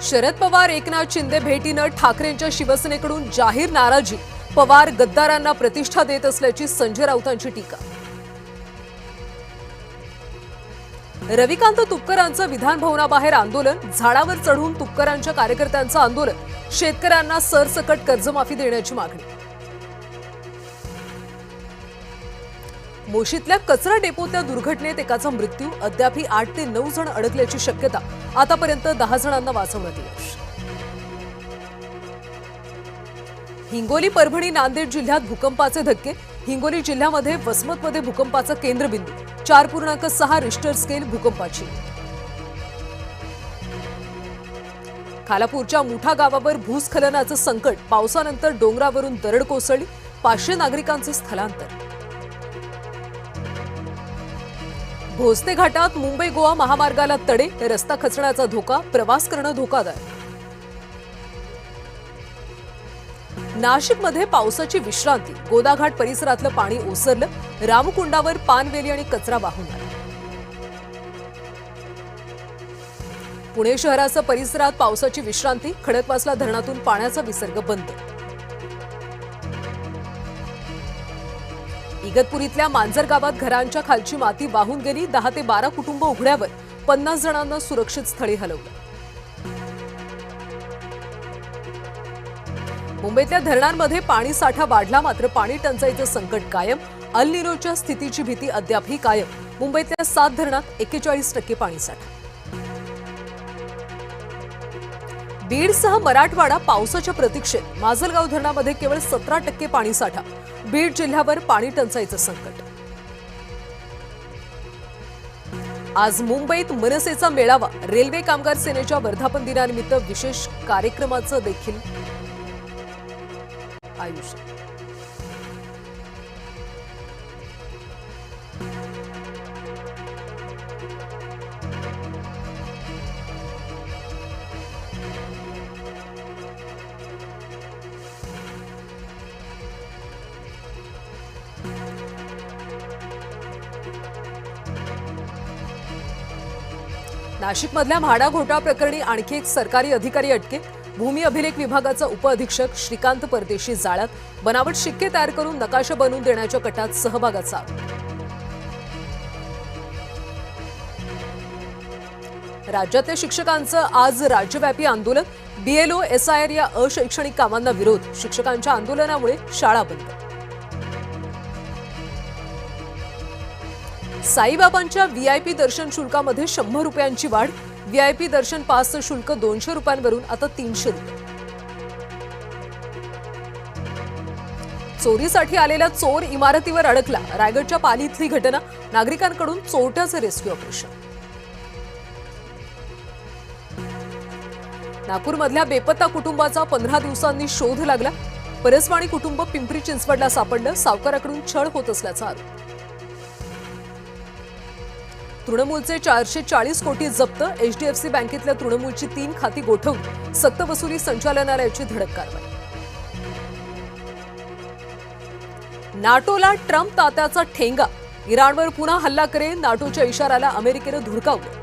शरद पवार एकनाथ शिंदे भेटीनं ठाकरेंच्या शिवसेनेकडून जाहीर नाराजी। पवार गद्दारांना प्रतिष्ठा देत असल्याची संजय राऊतांची टीका। रविकांत तुपकरांचं विधान भवनाबाहेर आंदोलन, झाडावर चढून तुपकरांच्या कार्यकर्त्यांचं आंदोलन, शेतकऱ्यांना सरसकट कर्जमाफी देण्याची मागणी। मोशीतल्या कचरा डेपोतल्या दुर्घटनेत एकाचा मृत्यू, अद्याप 8 ते 9 जण अडकल्याची शक्यता, आतापर्यंत 10 जणांना वाचवण्यात यश। हिंगोली, परभणी, नांदेड जिल्ह्यात भूकंपाचे धक्के, हिंगोली जिल्ह्यामध्ये वसमतमध्ये भूकंपाचा केंद्रबिंदू, 4.6 रिश्टर स्केल भूकंपाची। खालापूरच्या मुठा गावावर भूस्खलनाचं संकट, पावसानंतर डोंगरावरून दरड कोसळली, 500 नागरिकांचं स्थलांतर। भोसले घाटात मुंबई गोवा महामार्गाला तडे, रस्ता खचण्याचा धोका, प्रवास करणं धोकादायक। नाशिकमध्ये पावसाची विश्रांती, गोदाघाट परिसरातलं पाणी ओसरलं, रामकुंडावर पानवेली आणि कचरा वाहून आला। पुणे शहरासह परिसरात पावसाची विश्रांती, खडकवासला धरणातून पाण्याचा विसर्ग बंद। इगतपुरीतल्या मांजर गावात घरांच्या खालची माती वाहून गेली, 10 ते 12 कुटुंब उघड्यावर, 50 जणांना सुरक्षित स्थळी हलवलं। मुंबईतल्या धरणांमध्ये पाणी साठा वाढला, मात्र पाणी टंचाईचं संकट कायम, अल निनोच्या स्थितीची भीती अद्यापही कायम। मुंबईतल्या 7 धरणात 41% पाणीसाठा। बीडसह मराठवाडा पावसाच्या प्रतीक्षेत, माजलगाव धरणामध्ये केवळ 17% पाणीसाठा, बीड जिल्ह्यावर पाणी टंचाईचं संकट। आज मुंबईत मनसेचा मेळावा, रेल्वे कामगार सेनेच्या वर्धापन दिनानिमित्त विशेष कार्यक्रमाचं देखील आयोजन। नाशिकमधल्या म्हाडा घोटाळा प्रकरणी आणखी एक सरकारी अधिकारी अटकेत, भूमी अभिलेख विभागाचा उपअधीक्षक श्रीकांत परदेशी जाळ्यात, बनावट शिक्के तयार करून नकाशा बनवून देण्याच्या कटात सहभागाचा आरोप। राज्यातल्या शिक्षकांचं आज राज्यव्यापी आंदोलन, बीएलओ एसआयआर या अशैक्षणिक कामांना विरोध, शिक्षकांच्या आंदोलनामुळे शाळा बंद। साईबाबांच्या व्हीआयपी दर्शन शुल्कामध्ये 100 रुपयांची वाढ, व्हीआयपी दर्शन पासचं शुल्क 200 रुपयांवरून आता 300 रुपये। चोरीसाठी आलेला चोर इमारतीवर अडकला, रायगडच्या पालीतली घटना, नागरिकांकडून चोरट्याचं रेस्क्यू ऑपरेशन। नागपूरमधल्या बेपत्ता कुटुंबाचा 15 दिवसांनी शोध लागला, परसवाणी कुटुंब पिंपरी चिंचवडला सापडलं, सावकाराकडून छळ होत असल्याचा आरोप। तृणमूलचे 440 कोटी जप्त, एचडीएफसी बँकेतल्या तृणमूलची 3 खाती गोठवून सक्तवसुली संचालनालयाची धडक कारवाई। नाटोला ट्रम्प तात्याचा ठेंगा, इराणवर पुन्हा हल्ला करेल, नाटोच्या इशाऱ्याला अमेरिकेनं धुडकावलं।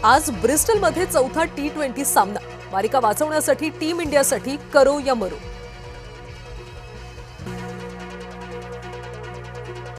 आज ब्रिस्टलमध्ये चौथा T20 सामना, मालिका वाचवण्यासाठी टीम इंडियासाठी करो या मरो।